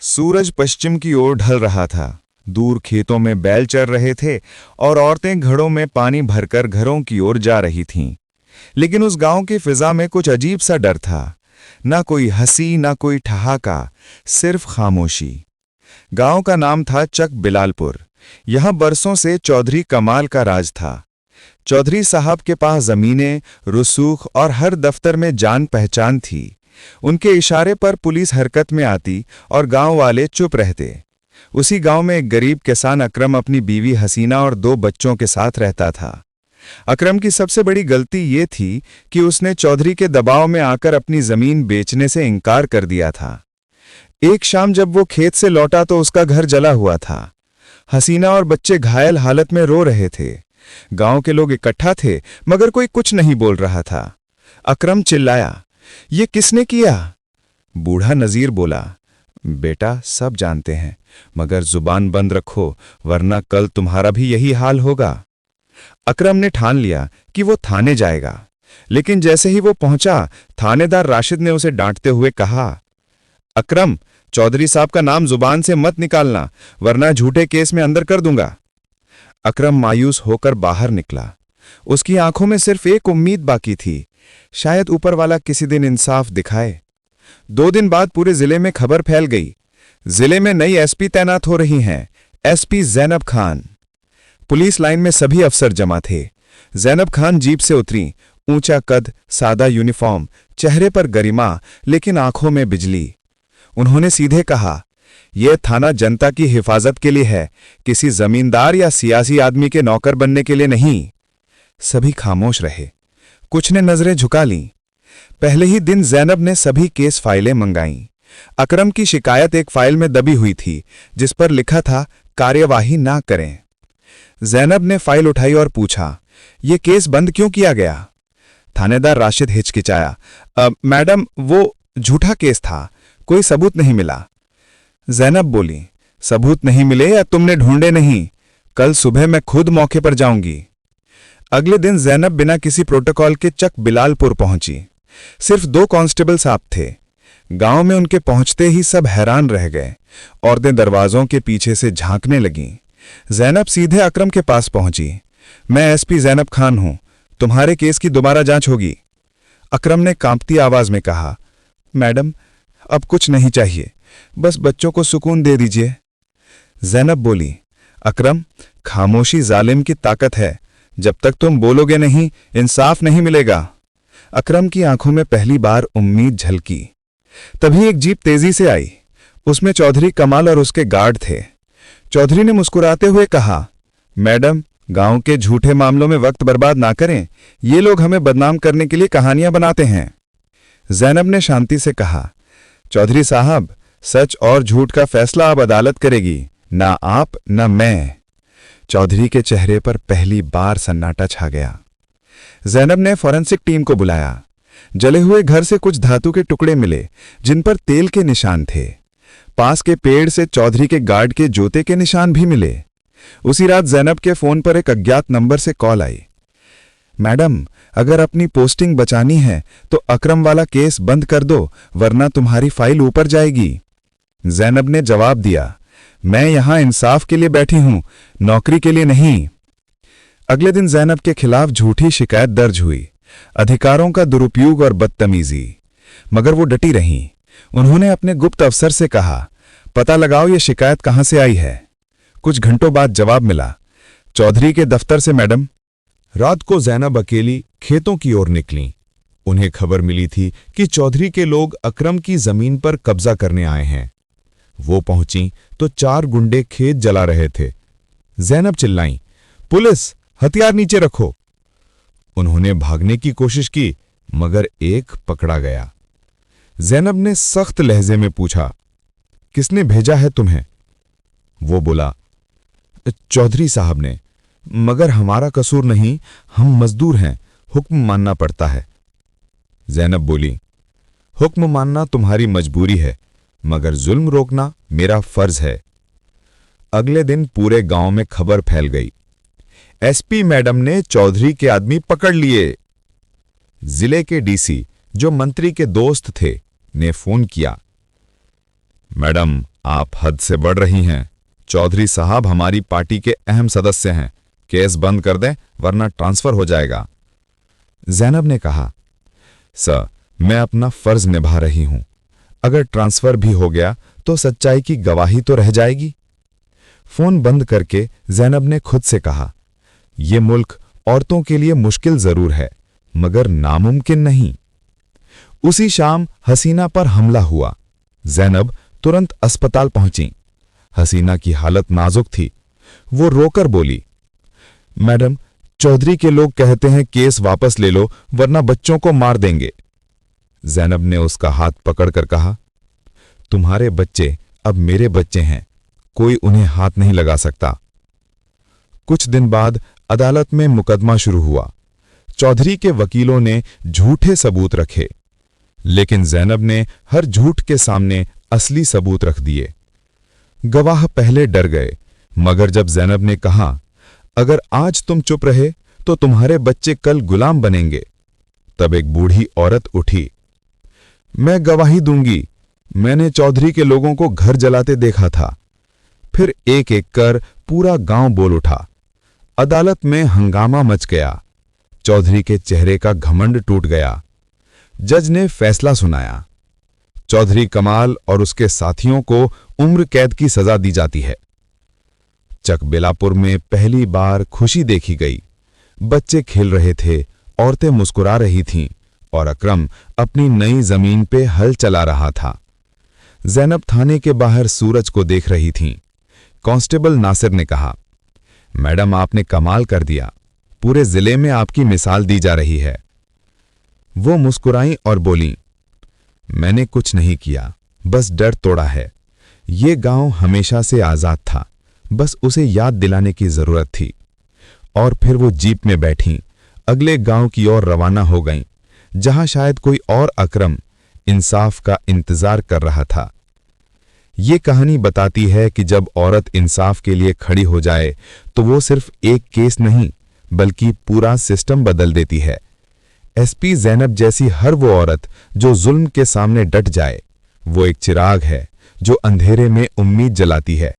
सूरज पश्चिम की ओर ढल रहा था। दूर खेतों में बैल चर रहे थे और औरतें घड़ों में पानी भरकर घरों की ओर जा रही थीं। लेकिन उस गांव की फिजा में कुछ अजीब सा डर था। ना कोई हंसी, ना कोई ठहाका, सिर्फ खामोशी। गांव का नाम था चक बिलालपुर। यहां बरसों से चौधरी कमाल का राज था। चौधरी साहब के पास जमीनें, रसूख और हर दफ्तर में जान पहचान थी। उनके इशारे पर पुलिस हरकत में आती और गांव वाले चुप रहते। उसी गांव में एक गरीब किसान अकरम अपनी बीवी हसीना और 2 बच्चों के साथ रहता था। अकरम की सबसे बड़ी गलती ये थी कि उसने चौधरी के दबाव में आकर अपनी जमीन बेचने से इनकार कर दिया था। एक शाम जब वो खेत से लौटा तो उसका घर जला हुआ था। हसीना और बच्चे घायल हालत में रो रहे थे। गांव के लोग इकट्ठा थे, मगर कोई कुछ नहीं बोल रहा था। अकरम चिल्लाया, ये किसने किया? बूढ़ा नजीर बोला, बेटा सब जानते हैं, मगर जुबान बंद रखो, वरना कल तुम्हारा भी यही हाल होगा। अकरम ने ठान लिया कि वो थाने जाएगा। लेकिन जैसे ही वो पहुंचा, थानेदार राशिद ने उसे डांटते हुए कहा, अकरम, चौधरी साहब का नाम जुबान से मत निकालना, वरना झूठे केस में अंदर कर दूंगा। अकरम मायूस होकर बाहर निकला। उसकी आंखों में सिर्फ एक उम्मीद बाकी थी, शायद ऊपर वाला किसी दिन इंसाफ दिखाए। 2 दिन बाद पूरे जिले में खबर फैल गई। जिले में नई एसपी तैनात हो रही हैं, SP Zainab Khan. Police line में सभी अफसर जमा थे। ज़ैनब खान जीप से उतरी। ऊंचा कद, सादा यूनिफॉर्म, चेहरे पर गरिमा, लेकिन आंखों में बिजली। उन्होंने सीधे कहा, यह थाना जनता की हिफाजत के लिए है, किसी जमींदार या सियासी आदमी के नौकर बनने के लिए नहीं। सभी खामोश रहे। कुछ ने नजरें झुका लीं। पहले ही दिन ज़ैनब ने सभी केस फाइलें मंगाईं। अकरम की शिकायत एक फाइल में दबी हुई थी, जिस पर लिखा था, कार्यवाही ना करें। ज़ैनब ने फाइल उठाई और पूछा, यह केस बंद क्यों किया गया? थानेदार राशिद हिचकिचाया, मैडम, वो झूठा केस था, कोई सबूत नहीं मिला। ज़ैनब बोली, सबूत नहीं मिले या तुमने ढूंढे नहीं? कल सुबह मैं खुद मौके पर जाऊंगी। अगले दिन ज़ैनब बिना किसी प्रोटोकॉल के चक बिलालपुर पहुंची। सिर्फ 2 कांस्टेबल साहब थे। गांव में उनके पहुंचते ही सब हैरान रह गए। औरतें दरवाजों के पीछे से झांकने लगीं। ज़ैनब सीधे अकरम के पास पहुंची। मैं एसपी ज़ैनब खान हूं, तुम्हारे केस की दोबारा जांच होगी। अकरम ने कांपती आवाज में कहा, मैडम, अब कुछ नहीं चाहिए, बस बच्चों को सुकून दे दीजिए। ज़ैनब बोली, अकरम, खामोशी जालिम की ताकत है, जब तक तुम बोलोगे नहीं, इंसाफ नहीं मिलेगा। अकरम की आंखों में पहली बार उम्मीद झलकी। तभी एक जीप तेजी से आई। उसमें चौधरी कमाल और उसके गार्ड थे। चौधरी ने मुस्कुराते हुए कहा, मैडम, गांव के झूठे मामलों में वक्त बर्बाद ना करें, ये लोग हमें बदनाम करने के लिए कहानियां बनाते हैं। ज़ैनब ने शांति से कहा, चौधरी साहब, सच और झूठ का फैसला अब अदालत करेगी, ना आप ना मैं। चौधरी के चेहरे पर पहली बार सन्नाटा छा गया। ज़ैनब ने फॉरेंसिक टीम को बुलाया। जले हुए घर से कुछ धातु के टुकड़े मिले, जिन पर तेल के निशान थे। पास के पेड़ से चौधरी के गार्ड के जूते के निशान भी मिले। उसी रात ज़ैनब के फोन पर एक अज्ञात नंबर से कॉल आई। मैडम, अगर अपनी पोस्टिंग बचानी है तो अकरम वाला केस बंद कर दो, वरना तुम्हारी फाइल ऊपर जाएगी। ज़ैनब ने जवाब दिया, मैं यहां इंसाफ के लिए बैठी हूं, नौकरी के लिए नहीं। अगले दिन ज़ैनब के खिलाफ झूठी शिकायत दर्ज हुई, अधिकारों का दुरुपयोग और बदतमीजी। मगर वो डटी रहीं। उन्होंने अपने गुप्त अफसर से कहा, पता लगाओ ये शिकायत कहां से आई है। कुछ घंटों बाद जवाब मिला, चौधरी के दफ्तर से मैडम। रात को ज़ैनब अकेली खेतों की ओर निकलीं। उन्हें खबर मिली थी कि चौधरी के लोग अकरम की जमीन पर कब्जा करने आए हैं। वो पहुंची तो 4 गुंडे खेत जला रहे थे। ज़ैनब चिल्लाईं, पुलिस, हथियार नीचे रखो। उन्होंने भागने की कोशिश की, मगर एक पकड़ा गया। ज़ैनब ने सख्त लहजे में पूछा, किसने भेजा है तुम्हें? वो बोला, चौधरी साहब ने, मगर हमारा कसूर नहीं, हम मजदूर हैं, हुक्म मानना पड़ता है। ज़ैनब बोली, हुक्म मानना तुम्हारी मजबूरी है, मगर जुल्म रोकना मेरा फर्ज है। अगले दिन पूरे गांव में खबर फैल गई। एसपी मैडम ने चौधरी के आदमी पकड़ लिए। जिले के डीसी, जो मंत्री के दोस्त थे, ने फोन किया, मैडम, आप हद से बढ़ रही हैं। चौधरी साहब हमारी पार्टी के अहम सदस्य हैं। केस बंद कर दें वरना ट्रांसफर हो जाएगा। जैनब ने कहा, सर, मैं अपना फर्ज निभा रही हूं। अगर ट्रांसफर भी हो गया तो सच्चाई की गवाही तो रह जाएगी। फोन बंद करके जैनब ने खुद से कहा, यह मुल्क औरतों के लिए मुश्किल जरूर है मगर नामुमकिन नहीं। उसी शाम हसीना पर हमला हुआ। जैनब तुरंत अस्पताल पहुंची। हसीना की हालत नाजुक थी। वो रोकर बोली, मैडम, चौधरी के लोग कहते हैं केस वापस ले लो वरना बच्चों को मार देंगे। जैनब ने उसका हाथ पकड़कर कहा, तुम्हारे बच्चे अब मेरे बच्चे हैं, कोई उन्हें हाथ नहीं लगा सकता। कुछ दिन बाद अदालत में मुकदमा शुरू हुआ। चौधरी के वकीलों ने झूठे सबूत रखे, लेकिन जैनब ने हर झूठ के सामने असली सबूत रख दिए। गवाह पहले डर गए, मगर जब जैनब ने कहा, अगर आज तुम चुप रहे तो तुम्हारे बच्चे कल गुलाम बनेंगे, तब एक बूढ़ी औरत उठी। मैं गवाही दूंगी, मैंने चौधरी के लोगों को घर जलाते देखा था। फिर एक एक कर पूरा गांव बोल उठा। अदालत में हंगामा मच गया। चौधरी के चेहरे का घमंड टूट गया। जज ने फैसला सुनाया, चौधरी कमाल और उसके साथियों को उम्र कैद की सजा दी जाती है। चकबेलापुर में पहली बार खुशी देखी गई। बच्चे खेल रहे थे, औरतें मुस्कुरा रही थीं और अकरम अपनी नई जमीन पे हल चला रहा था। जैनब थाने के बाहर सूरज को देख रही थीं। कांस्टेबल नासिर ने कहा, मैडम, आपने कमाल कर दिया, पूरे जिले में आपकी मिसाल दी जा रही है। वो मुस्कुराई और बोली, मैंने कुछ नहीं किया, बस डर तोड़ा है। ये गांव हमेशा से आजाद था, बस उसे याद दिलाने की जरूरत थी। और फिर वो जीप में बैठी अगले गांव की ओर रवाना हो गईं, जहां शायद कोई और अकरम इंसाफ का इंतजार कर रहा था। ये कहानी बताती है कि जब औरत इंसाफ के लिए खड़ी हो जाए तो वो सिर्फ एक केस नहीं बल्कि पूरा सिस्टम बदल देती है। एसपी जैनब जैसी हर वो औरत जो जुल्म के सामने डट जाए, वो एक चिराग है जो अंधेरे में उम्मीद जलाती है।